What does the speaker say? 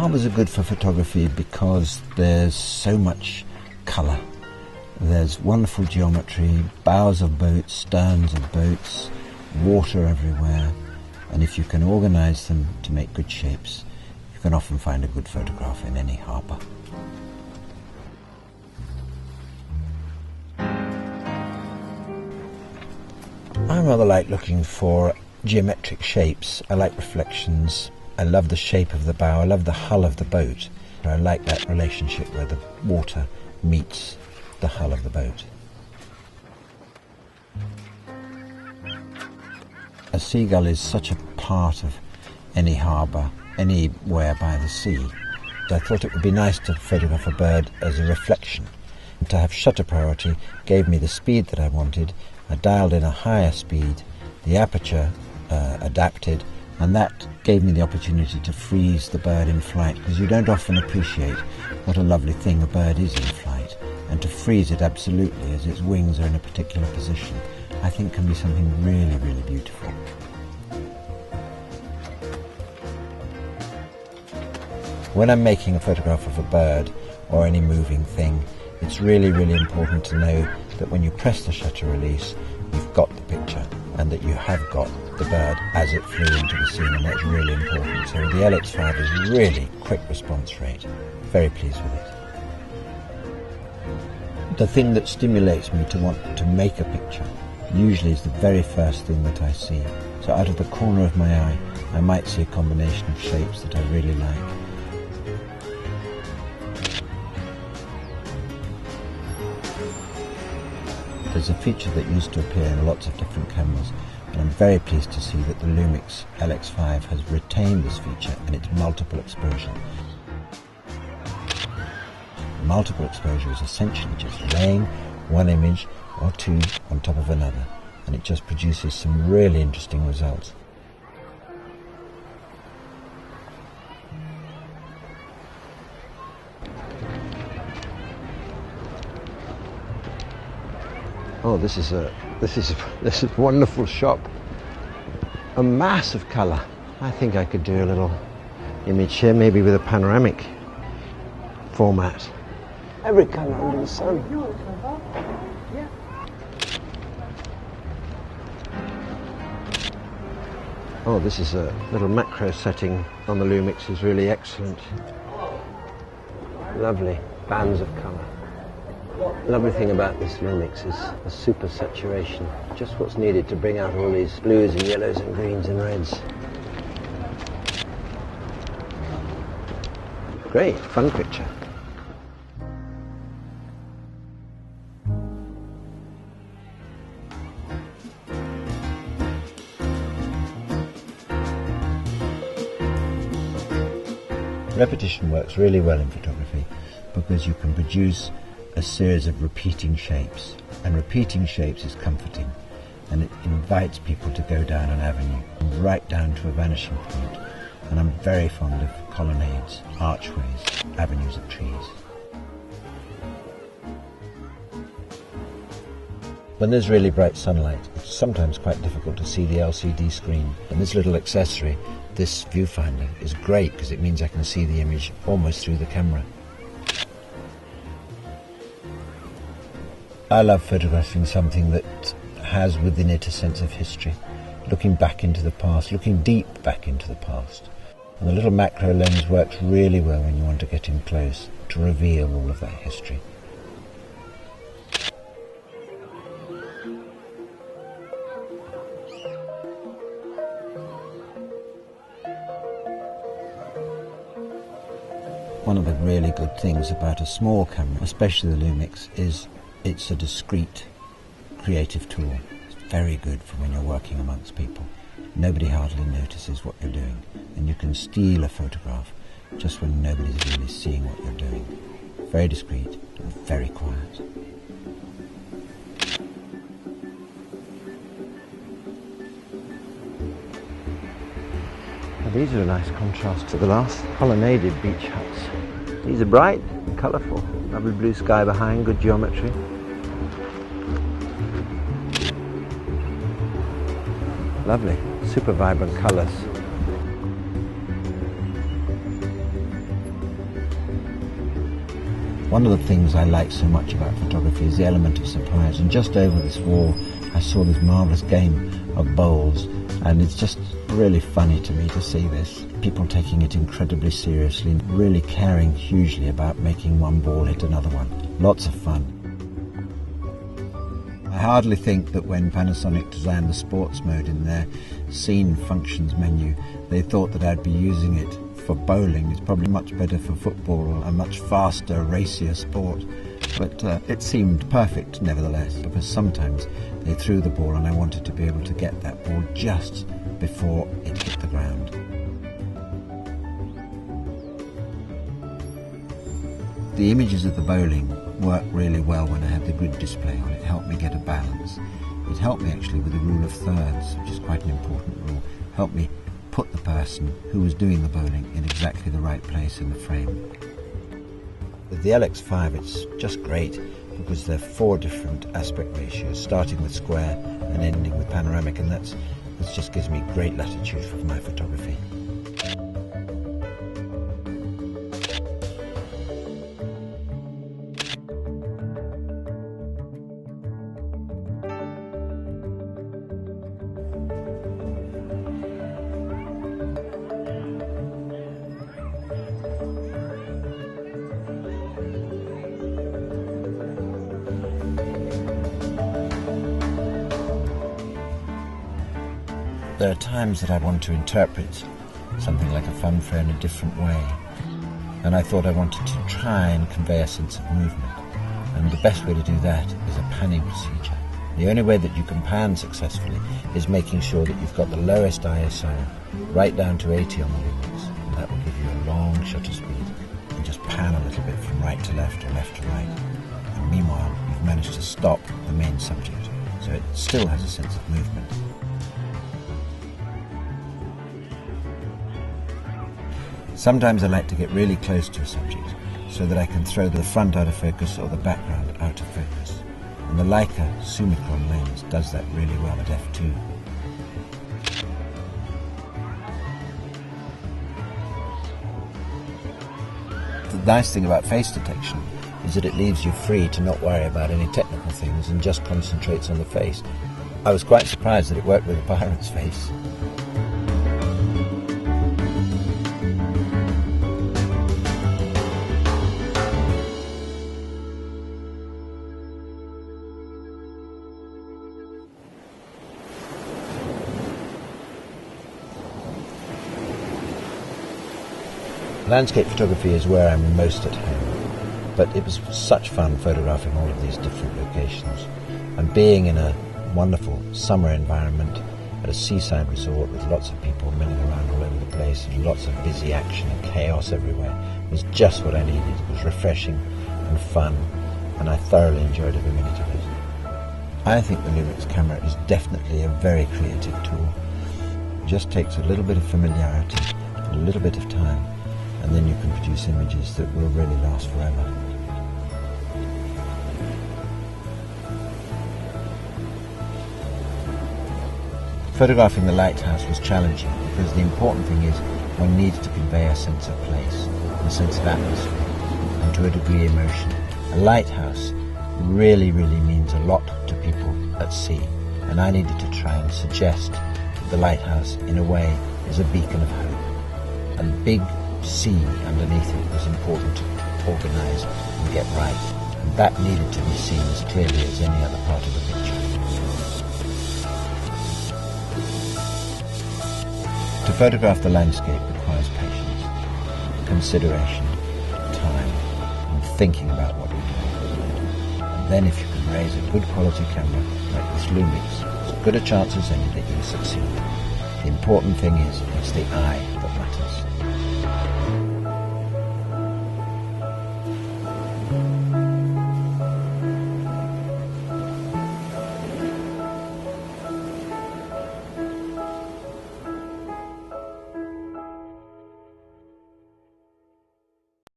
Harbours are good for photography because there's so much colour. There's wonderful geometry, bows of boats, sterns of boats, water everywhere, and if you can organise them to make good shapes, you can often find a good photograph in any harbour. I rather like looking for geometric shapes. I like reflections. I love the shape of the bow. I love the hull of the boat. I like that relationship where the water meets the hull of the boat. A seagull is such a part of any harbour, anywhere by the sea. I thought it would be nice to photograph a bird as a reflection. To have shutter priority gave me the speed that I wanted. I dialed in a higher speed, the aperture adapted, and that gave me the opportunity to freeze the bird in flight, because you don't often appreciate what a lovely thing a bird is in flight, and to freeze it absolutely as its wings are in a particular position, I think can be something really, really beautiful. When I'm making a photograph of a bird or any moving thing, it's really, really important to know that when you press the shutter release, you've got the picture and that you have got the bird as it flew into the scene, and that's really important. So the LX5 is really quick response rate. Very pleased with it. The thing that stimulates me to want to make a picture usually is the very first thing that I see. So out of the corner of my eye, I might see a combination of shapes that I really like. There's a feature that used to appear in lots of different cameras, and I'm very pleased to see that the Lumix LX5 has retained this feature in its multiple exposure. Multiple exposure is essentially just laying one image or two on top of another, and it just produces some really interesting results. Oh, this is a wonderful shop. A mass of colour. I think I could do a little image here, maybe with a panoramic format. Every colour under the sun. Oh, this is a little macro setting on the Lumix is really excellent. Lovely bands of colour. Lovely thing about this Lumix is the super saturation, just what's needed to bring out all these blues and yellows and greens and reds. Great, fun picture. Repetition works really well in photography because you can produce a series of repeating shapes, and repeating shapes is comforting, and it invites people to go down an avenue, right down to a vanishing point. And I'm very fond of colonnades, archways, avenues of trees. When there's really bright sunlight, it's sometimes quite difficult to see the LCD screen, and this little accessory, this viewfinder, is great because it means I can see the image almost through the camera. I love photographing something that has within it a sense of history, looking back into the past, looking deep back into the past. And the little macro lens works really well when you want to get in close to reveal all of that history. One of the really good things about a small camera, especially the Lumix, is it's a discreet, creative tool. It's very good for when you're working amongst people. Nobody hardly notices what you're doing, and you can steal a photograph just when nobody's really seeing what you're doing. Very discreet and very quiet. Well, these are a nice contrast to the last colonnaded beach huts. These are bright and colourful. Lovely blue sky behind, good geometry. Lovely, super vibrant colours. One of the things I like so much about photography is the element of surprise, and just over this wall I saw this marvellous game of bowls, and it's just really funny to me to see this. People taking it incredibly seriously and really caring hugely about making one ball hit another one. Lots of fun. I hardly think that when Panasonic designed the sports mode in their scene functions menu, they thought that I'd be using it for bowling. It's probably much better for football, a much faster, racier sport. But it seemed perfect nevertheless, because sometimes they threw the ball and I wanted to be able to get that ball just before it hit the ground. The images of the bowling worked really well when I had the grid display on. It helped me get a balance. It helped me actually with the rule of thirds, which is quite an important rule. It helped me put the person who was doing the bowling in exactly the right place in the frame. With the LX5 it's just great because there are 4 different aspect ratios, starting with square and ending with panoramic, and that just gives me great latitude for my photography. There are times that I want to interpret something like a funfair in a different way, and I thought I wanted to try and convey a sense of movement, and the best way to do that is a panning procedure. The only way that you can pan successfully is making sure that you've got the lowest ISO right down to 80 on the Lumix, and that will give you a long shutter speed, and just pan a little bit from right to left or left to right, and meanwhile you've managed to stop the main subject, so it still has a sense of movement. Sometimes I like to get really close to a subject so that I can throw the front out of focus or the background out of focus. And the Leica Summicron lens does that really well at f2. The nice thing about face detection is that it leaves you free to not worry about any technical things and just concentrates on the face. I was quite surprised that it worked with a pirate's face. Landscape photography is where I'm most at home, but it was such fun photographing all of these different locations and being in a wonderful summer environment at a seaside resort with lots of people milling around all over the place and lots of busy action and chaos everywhere was just what I needed. It was refreshing and fun, and I thoroughly enjoyed every minute of it. I think the Lumix camera is definitely a very creative tool. It just takes a little bit of familiarity and a little bit of time, and then you can produce images that will really last forever. Photographing the lighthouse was challenging because the important thing is one needs to convey a sense of place, a sense of atmosphere, and to a degree emotion. A lighthouse really means a lot to people at sea, and I needed to try and suggest that the lighthouse in a way is a beacon of hope. And big sea underneath it was important to organise and get right, and that needed to be seen as clearly as any other part of the picture. To photograph the landscape requires patience, consideration, time, and thinking about what you're doing. And then if you can raise a good quality camera like this Lumix, there's as good a chance as any that you'll succeed. The important thing is it's the eye that matters.